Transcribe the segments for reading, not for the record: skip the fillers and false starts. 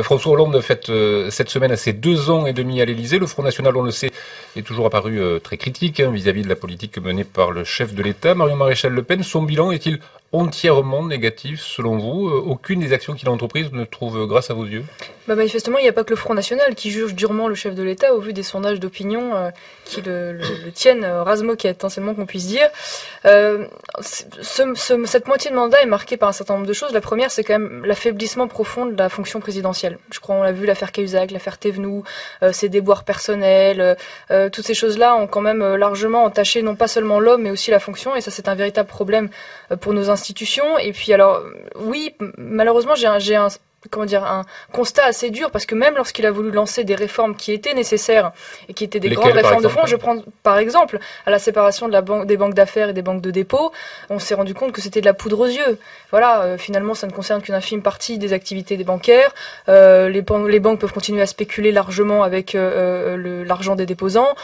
François Hollande fête cette semaine à ses 2 ans et demi à l'Élysée. Le Front National, on le sait, est toujours apparu très critique vis-à-vis de la politique menée par le chef de l'État, Marion Maréchal Le Pen. Son bilan est-il entièrement négatif selon vous? Aucune des actions qu'il a entreprises ne trouve grâce à vos yeux? Manifestement, il n'y a pas que le Front National qui juge durement le chef de l'État au vu des sondages d'opinion qui le tiennent ras-moquette, c'est le moins qu'on puisse dire. Cette moitié de mandat est marquée par un certain nombre de choses. La première, c'est quand même l'affaiblissement profond de la fonction présidentielle. Je crois on l'a vu, l'affaire Cahuzac, l'affaire Thévenoud, ses déboires personnels, toutes ces choses-là ont quand même largement entaché non pas seulement l'homme mais aussi la fonction, et ça c'est un véritable problème pour nos institutions. Et puis alors, oui, malheureusement j'ai un constat assez dur, parce que même lorsqu'il a voulu lancer des réformes qui étaient nécessaires et qui étaient des grandes réformes de fond, je prends par exemple à la séparation de des banques d'affaires et des banques de dépôt, on s'est rendu compte que c'était de la poudre aux yeux. Voilà, finalement ça ne concerne qu'une infime partie des activités des bancaires. Les banques peuvent continuer à spéculer largement avec l'argent des déposants.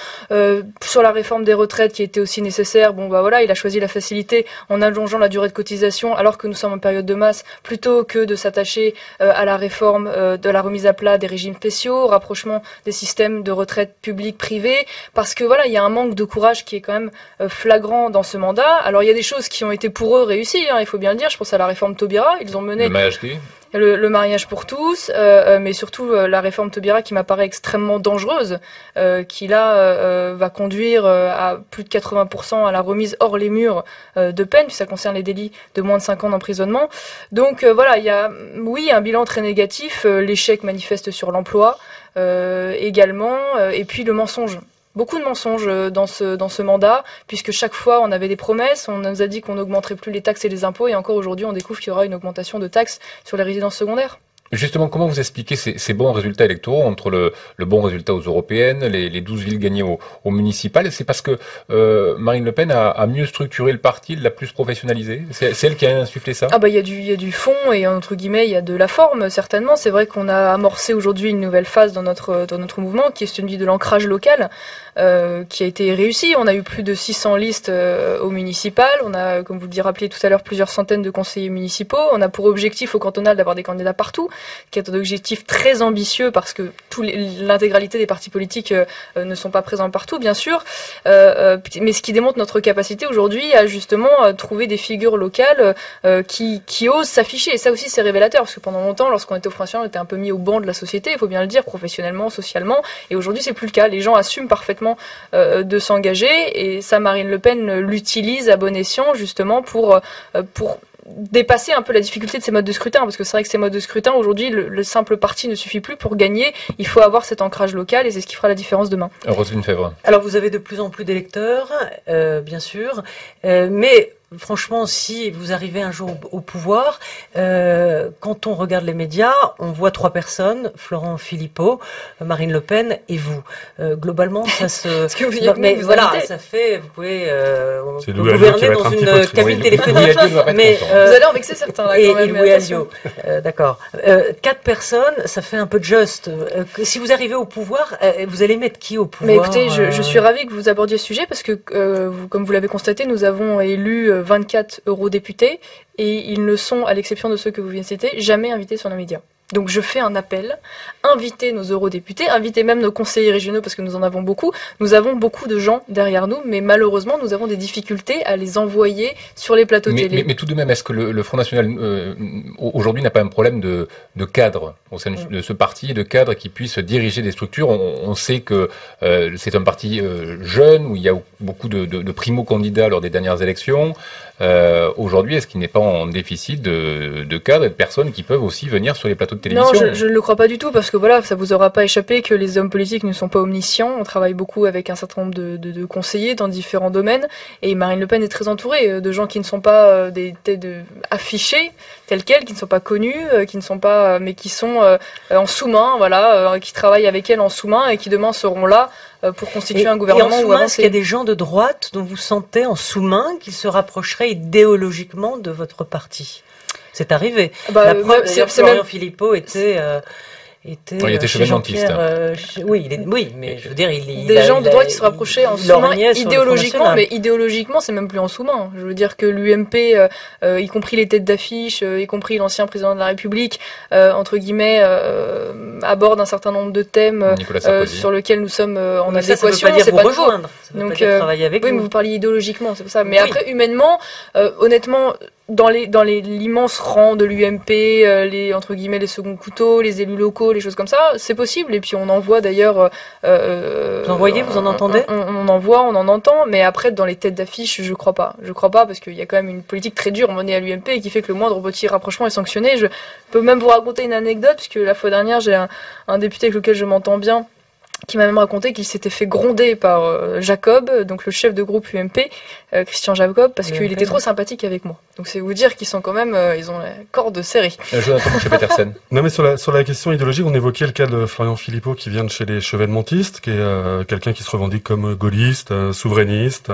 Sur la réforme des retraites qui était aussi nécessaire, il a choisi la facilité en allongeant la durée de cotisation alors que nous sommes en période de masse, plutôt que de s'attacher à la réforme de la remise à plat des régimes spéciaux, rapprochement des systèmes de retraite publics, privés, parce que il y a un manque de courage qui est quand même flagrant dans ce mandat. Alors il y a des choses qui ont été pour eux réussies, il faut bien le dire. Je pense à la réforme Taubira, ils ont mené le mariage pour tous, mais surtout la réforme Taubira qui m'apparaît extrêmement dangereuse, qui là va conduire à plus de 80% à la remise hors les murs de peine, puis ça concerne les délits de moins de 5 ans d'emprisonnement. Donc il y a un bilan très négatif, l'échec manifeste sur l'emploi également, et puis le mensonge. Beaucoup de mensonges dans ce mandat, puisque chaque fois on avait des promesses, on nous a dit qu'on n'augmenterait plus les taxes et les impôts, et encore aujourd'hui on découvre qu'il y aura une augmentation de taxes sur les résidences secondaires. Justement, comment vous expliquez ces bons résultats électoraux entre le bon résultat aux européennes, les 12 villes gagnées au municipal? C'est parce que Marine Le Pen a mieux structuré le parti, l'a plus professionnalisé? C'est elle qui a insufflé ça? Il y a du fond et entre guillemets il y a de la forme, certainement. C'est vrai qu'on a amorcé aujourd'hui une nouvelle phase dans notre mouvement, qui est celui de l'ancrage local, qui a été réussi. On a eu plus de 600 listes au municipal. On a, comme vous le rappeliez tout à l'heure, plusieurs centaines de conseillers municipaux. On a pour objectif au cantonal d'avoir des candidats partout, qui est un objectif très ambitieux parce que l'intégralité des partis politiques ne sont pas présents partout, bien sûr, mais ce qui démontre notre capacité aujourd'hui à justement trouver des figures locales qui osent s'afficher. Et ça aussi c'est révélateur, parce que pendant longtemps, lorsqu'on était au Front National, on était un peu mis au banc de la société, il faut bien le dire, professionnellement, socialement, et aujourd'hui c'est plus le cas. Les gens assument parfaitement de s'engager, et ça, Marine Le Pen l'utilise à bon escient justement pour dépasser un peu la difficulté de ces modes de scrutin, parce que c'est vrai que ces modes de scrutin, aujourd'hui, le simple parti ne suffit plus pour gagner. Il faut avoir cet ancrage local, et c'est ce qui fera la différence demain. Roselyne Febvre. Alors vous avez de plus en plus d'électeurs, bien sûr, mais franchement, si vous arrivez un jour au pouvoir, quand on regarde les médias, on voit 3 personnes: Florent Philippot, Marine Le Pen et vous. Globalement, ça se... ça fait, vous pouvez gouverner dans une cabine téléphonique. Mais vous allez en vexer certains là, quand même. Et Louis Alliot, d'accord. 4 personnes, ça fait un peu de juste. Si vous arrivez au pouvoir, vous allez mettre qui au pouvoir? Mais écoutez, je suis ravie que vous abordiez ce sujet, parce que, comme vous l'avez constaté, nous avons élu 24 eurodéputés, et ils ne sont, à l'exception de ceux que vous venez de citer, jamais invités sur nos médias. Donc je fais un appel: invitez nos eurodéputés, invitez même nos conseillers régionaux, parce que nous en avons beaucoup. Nous avons beaucoup de gens derrière nous, mais malheureusement nous avons des difficultés à les envoyer sur les plateaux télé. Mais tout de même, est-ce que le Front National aujourd'hui n'a pas un problème de cadre au sein de ce parti, de cadre qui puisse diriger des structures? On sait que c'est un parti jeune, où il y a beaucoup de primo-candidats lors des dernières élections. Aujourd'hui, est-ce qu'il n'est pas en déficit de cadres et de personnes qui peuvent aussi venir sur les plateaux de télévision? Non, je ne le crois pas du tout, parce que ça vous aura pas échappé que les hommes politiques ne sont pas omniscients. On travaille beaucoup avec un certain nombre de conseillers dans différents domaines, et Marine Le Pen est très entourée de gens qui ne sont pas affichés tels quels, qui ne sont pas connus, qui ne sont pas, mais qui sont en sous-main, qui travaillent avec elle en sous-main, et qui demain seront là pour constituer un gouvernement. Et en sous-main, est-ce qu'il y a des gens de droite dont vous sentez en sous-main qu'ils se rapprocheraient idéologiquement de votre parti? C'est arrivé. La preuve, d'ailleurs, Florian Philippot était était chez Jean-Pierre. Oui, mais je veux dire, des gens de droite qui se rapprochaient en sous-main idéologiquement, mais idéologiquement, c'est même plus en sous-main. Je veux dire que l'UMP, y compris les têtes d'affiche, y compris l'ancien président de la République, entre guillemets, aborde un certain nombre de thèmes sur lesquels nous sommes en adéquation. C'est pas nouveau. Donc, travailler avec oui, mais vous parliez idéologiquement, c'est pour ça. Mais après, humainement, honnêtement, dans l'immense rang de l'UMP, les entre guillemets les seconds couteaux, les élus locaux, les choses comme ça, c'est possible. Et puis on en voit d'ailleurs. Vous en voyez, vous en entendez? On en voit, on en entend. Mais après, dans les têtes d'affiche, je crois pas. Je crois pas parce qu'il y a quand même une politique très dure menée à l'UMP et qui fait que le moindre petit rapprochement est sanctionné. Je peux même vous raconter une anecdote puisque la fois dernière, j'ai un député avec lequel je m'entends bien, qui m'a même raconté qu'il s'était fait gronder par Jacob, donc le chef de groupe UMP, Christian Jacob, parce qu'il était trop sympathique avec moi. Donc c'est vous dire qu'ils sont quand même, ils ont la corde serrée. Jonathan Mouchet-Petersen. Non mais sur la question idéologique, on évoquait le cas de Florian Philippot qui vient de chez les chevènementistes, qui est quelqu'un qui se revendique comme gaulliste, souverainiste,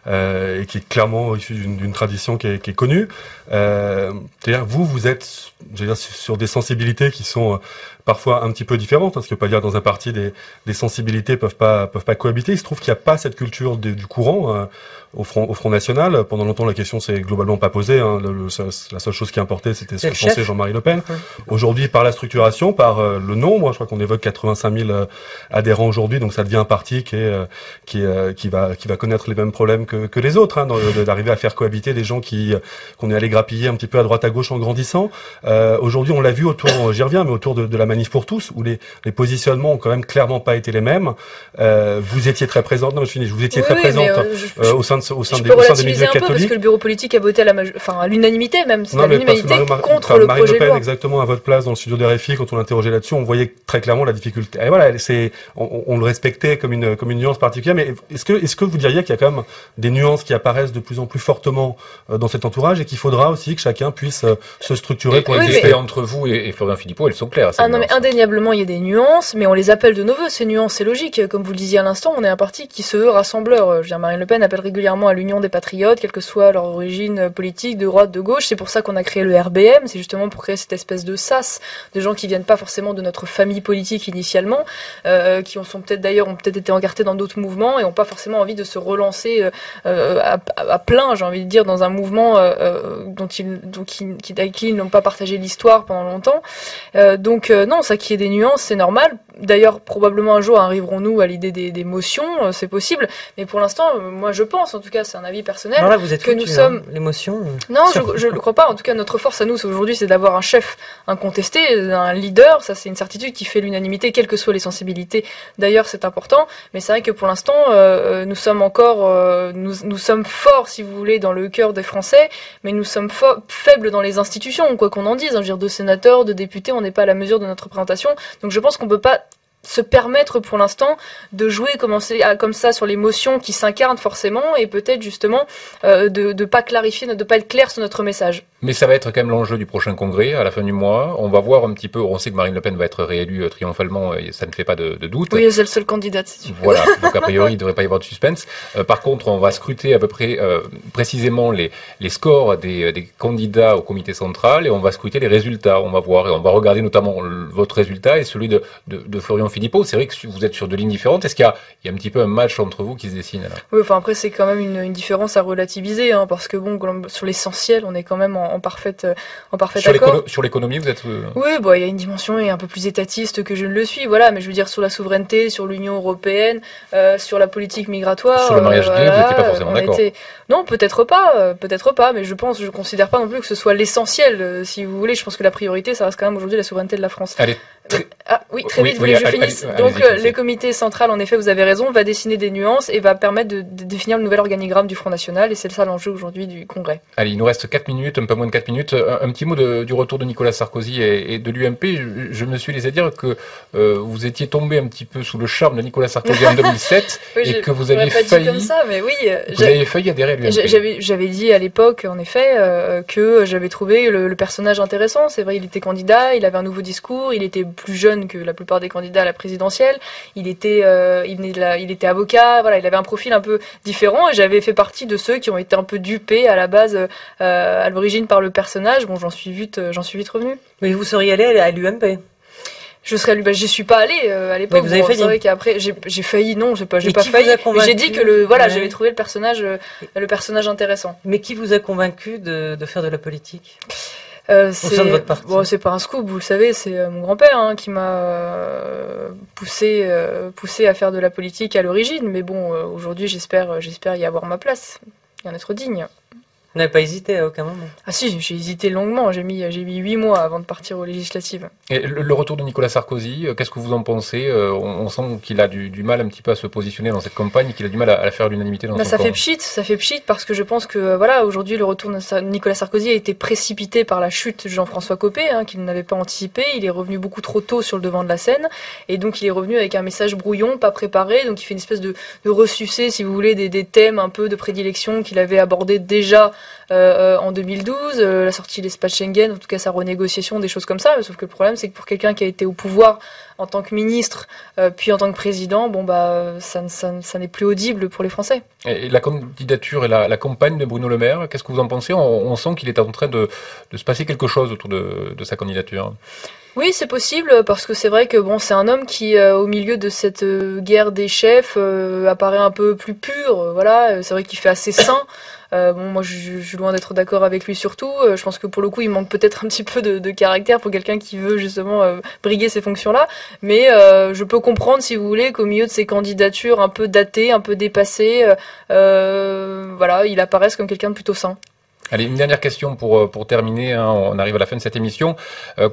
et qui est clairement issu d'une tradition qui est connue. C'est-à-dire vous êtes, sur des sensibilités qui sont parfois un petit peu différentes, parce que pas dire dans un parti des sensibilités peuvent pas cohabiter. Il se trouve qu'il n'y a pas cette culture du courant au Front National. Pendant longtemps, la question s'est globalement pas posée. La seule chose qui importait, c'était ce que pensait Jean-Marie Le Pen. Aujourd'hui, par la structuration, par le nombre, je crois qu'on évoque 85 000 adhérents aujourd'hui, donc ça devient un parti qui va connaître les mêmes problèmes que les autres, d'arriver à faire cohabiter des gens qu'on est allé grappiller un petit peu à droite à gauche en grandissant. Aujourd'hui, on l'a vu autour, j'y reviens, mais autour de la manif pour tous, où les positionnements ont quand même clairement pas été les mêmes. Vous étiez très présente, vous étiez très présente au sein des milieux catholiques. Parce que le bureau politique a voté à l'unanimité même, c'est l'unanimité contre le projet de loi. Marine Le Pen, exactement à votre place dans le studio d'RFI, quand on l'interrogeait là-dessus, on voyait très clairement la difficulté. Et voilà, on le respectait comme une nuance particulière, mais est-ce que vous diriez qu'il y a quand même des nuances qui apparaissent de plus en plus fortement dans cet entourage et qu'il faudra aussi que chacun puisse se structurer pour exister entre vous et Florian Philippot, elles sont claires. Non, mais indéniablement, il y a des nuances, mais on les appelle de nos voeux, ces nuances, c'est logique. Comme vous le disiez à l'instant, on est un parti qui se veut rassembleur. Je veux dire, Marine Le Pen appelle régulièrement à l'union des patriotes, quelle que soit leur origine politique, de droite, de gauche. C'est pour ça qu'on a créé le RBM, c'est justement pour créer cette espèce de sas, de gens qui viennent pas forcément de notre famille politique initialement, qui ont peut-être été encartés dans d'autres mouvements et ont pas forcément envie de se relancer à plein, j'ai envie de dire, dans un mouvement avec qui ils n'ont pas partagé l'histoire pendant longtemps. Non, ça qui est des nuances, c'est normal. D'ailleurs, probablement un jour arriverons-nous à l'idée des motions, c'est possible. Mais pour l'instant, moi je pense, en tout cas c'est un avis personnel, alors là, vous êtes que nous sommes... l'émotion. Non, je ne le crois pas. En tout cas, notre force à nous aujourd'hui, c'est d'avoir un chef incontesté, un leader. Ça, c'est une certitude qui fait l'unanimité, quelles que soient les sensibilités. D'ailleurs, c'est important. Mais c'est vrai que pour l'instant, nous sommes encore... nous sommes forts, si vous voulez, dans le cœur des Français, mais nous sommes faibles dans les institutions, quoi qu'on en dise. Je veux dire, de sénateurs, de députés, on n'est pas à la mesure de notre représentation. Donc je pense qu'on peut pas se permettre pour l'instant de jouer comme ça sur l'émotion qui s'incarne forcément et peut-être justement de pas clarifier, de pas être clair sur notre message. Mais ça va être quand même l'enjeu du prochain congrès à la fin du mois. On va voir un petit peu, on sait que Marine Le Pen va être réélue triomphalement et ça ne fait pas de doute. Oui, c'est le seul candidat, c'est sûr. Voilà, donc a priori il ne devrait pas y avoir de suspense. Par contre, on va scruter à peu près précisément les scores des candidats au comité central et on va scruter les résultats. On va voir et on va regarder notamment votre résultat et celui de Florian Philippot. C'est vrai que vous êtes sur deux lignes différentes. Est-ce qu'il y a un petit peu un match entre vous qui se dessine là? Oui, enfin après c'est quand même une différence à relativiser, parce que bon, sur l'essentiel, on est quand même en parfait accord. Sur l'économie, vous êtes... Oui, il y a une dimension un peu plus étatiste que je ne le suis, voilà, mais je veux dire sur la souveraineté, sur l'Union européenne, sur la politique migratoire... Sur le mariage gay, vous n'étiez pas forcément d'accord. Non, peut-être pas, mais je considère pas non plus que ce soit l'essentiel, si vous voulez. Je pense que la priorité, ça reste quand même aujourd'hui la souveraineté de la France. Allez, très vite, je finisse. Donc le comité central, en effet, vous avez raison, va dessiner des nuances et va permettre de définir le nouvel organigramme du Front National, et c'est ça l'enjeu aujourd'hui du Congrès. Allez, il nous reste 4 minutes, un peu moins de 4 minutes. Un petit mot du retour de Nicolas Sarkozy et de l'UMP. Je me suis laissé dire que vous étiez tombé un petit peu sous le charme de Nicolas Sarkozy en 2007 et que vous aviez failli... Pas dit comme ça, mais oui. Vous avez failli adhérer à l'UMP. J'avais dit à l'époque, en effet, que j'avais trouvé le personnage intéressant. C'est vrai, il était candidat, il avait un nouveau discours, il était plus jeune que la plupart des candidats à la présidentielle. Il était avocat, voilà, il avait un profil un peu différent et j'avais fait partie de ceux qui ont été un peu dupés à la base, à l'origine par le personnage. Bon, j'en suis vite revenu. Mais vous seriez allé à l'UMP? Je serais lui, j'y suis pas allée à l'époque. Vous avez failli. C'est vrai qu'après j'ai failli, non, j'ai pas Et pas qui failli. vous a Mais convaincu j'ai dit que j'avais trouvé le personnage intéressant. Mais qui vous a convaincu de faire de la politique Au sein de votre parti. Bon, c'est pas un scoop, vous le savez, c'est mon grand-père qui m'a poussé à faire de la politique à l'origine. Mais bon, aujourd'hui, j'espère y avoir ma place, y en être digne. Vous n'avez pas hésité à aucun moment? Ah si, j'ai hésité longuement. J'ai mis 8 mois avant de partir aux législatives. Et le retour de Nicolas Sarkozy, qu'est-ce que vous en pensez? On sent qu'il a du mal un petit peu à se positionner dans cette campagne, qu'il a du mal à faire l'unanimité dans son ça camp. ça fait pchit parce que je pense que voilà, aujourd'hui le retour de Nicolas Sarkozy a été précipité par la chute de Jean-François Copé, qu'il n'avait pas anticipé. Il est revenu beaucoup trop tôt sur le devant de la scène et donc il est revenu avec un message brouillon, pas préparé. Donc il fait une espèce de ressucé, si vous voulez, des thèmes un peu de prédilection qu'il avait abordés déjà en 2012, la sortie de l'espace Schengen, en tout cas sa renégociation, des choses comme ça. Sauf que le problème, c'est que pour quelqu'un qui a été au pouvoir en tant que ministre, puis en tant que président, ça n'est plus audible pour les Français. Et la candidature et la campagne de Bruno Le Maire, qu'est-ce que vous en pensez? On sent qu'il est en train de se passer quelque chose autour de sa candidature. Oui, c'est possible, parce que c'est vrai que c'est un homme qui, au milieu de cette guerre des chefs, apparaît un peu plus pur. Voilà, c'est vrai qu'il fait assez sain. Moi, je suis loin d'être d'accord avec lui surtout. Je pense que pour le coup, il manque peut-être un petit peu de caractère pour quelqu'un qui veut justement briguer ces fonctions-là. Mais je peux comprendre, si vous voulez, qu'au milieu de ces candidatures un peu datées, un peu dépassées, voilà, il apparaisse comme quelqu'un de plutôt sain. Allez, une dernière question pour terminer. On arrive à la fin de cette émission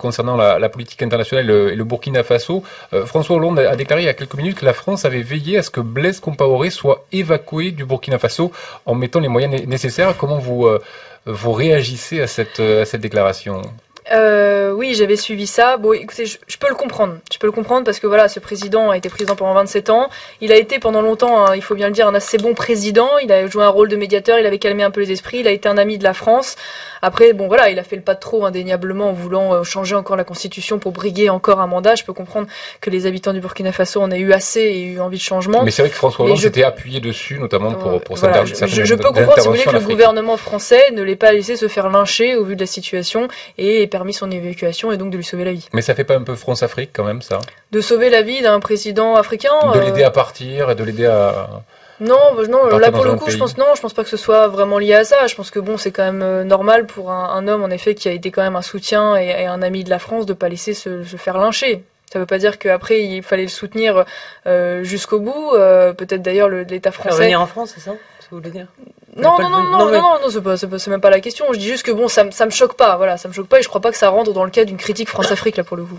concernant la politique internationale et le Burkina Faso. François Hollande a déclaré il y a quelques minutes que la France avait veillé à ce que Blaise Compaoré soit évacué du Burkina Faso en mettant les moyens nécessaires. Comment vous réagissez à cette déclaration? Oui, j'avais suivi ça. Bon, écoutez, je peux le comprendre. Je peux le comprendre parce que voilà, ce président a été président pendant 27 ans. Il a été pendant longtemps, il faut bien le dire, un assez bon président. Il a joué un rôle de médiateur, il avait calmé un peu les esprits, il a été un ami de la France. Après, voilà, il a fait le pas de trop indéniablement en voulant changer encore la constitution pour briguer encore un mandat. Je peux comprendre que les habitants du Burkina Faso en aient eu assez et eu envie de changement. Mais c'est vrai que François Hollande s'était appuyé dessus, notamment pour voilà, je peux comprendre, si vous voulez, que le gouvernement français ne l'ait pas laissé se faire lyncher au vu de la situation et ait permis son évacuation et donc de lui sauver la vie. Mais ça fait pas un peu France-Afrique quand même, ça? De sauver la vie d'un président africain? De l'aider à partir et de l'aider à... Non, là pour le coup, je pense pas que ce soit vraiment lié à ça. Je pense que c'est quand même normal pour un homme en effet qui a été quand même un soutien et un ami de la France de pas laisser se faire lyncher. Ça veut pas dire qu'après il fallait le soutenir jusqu'au bout. Peut-être d'ailleurs l'État français. Faire venir en France, c'est ça ce que vous voulez dire? Non, c'est même pas la question. Je dis juste que ça me choque pas. Voilà, ça me choque pas et je crois pas que ça rentre dans le cadre d'une critique France-Afrique là pour le coup.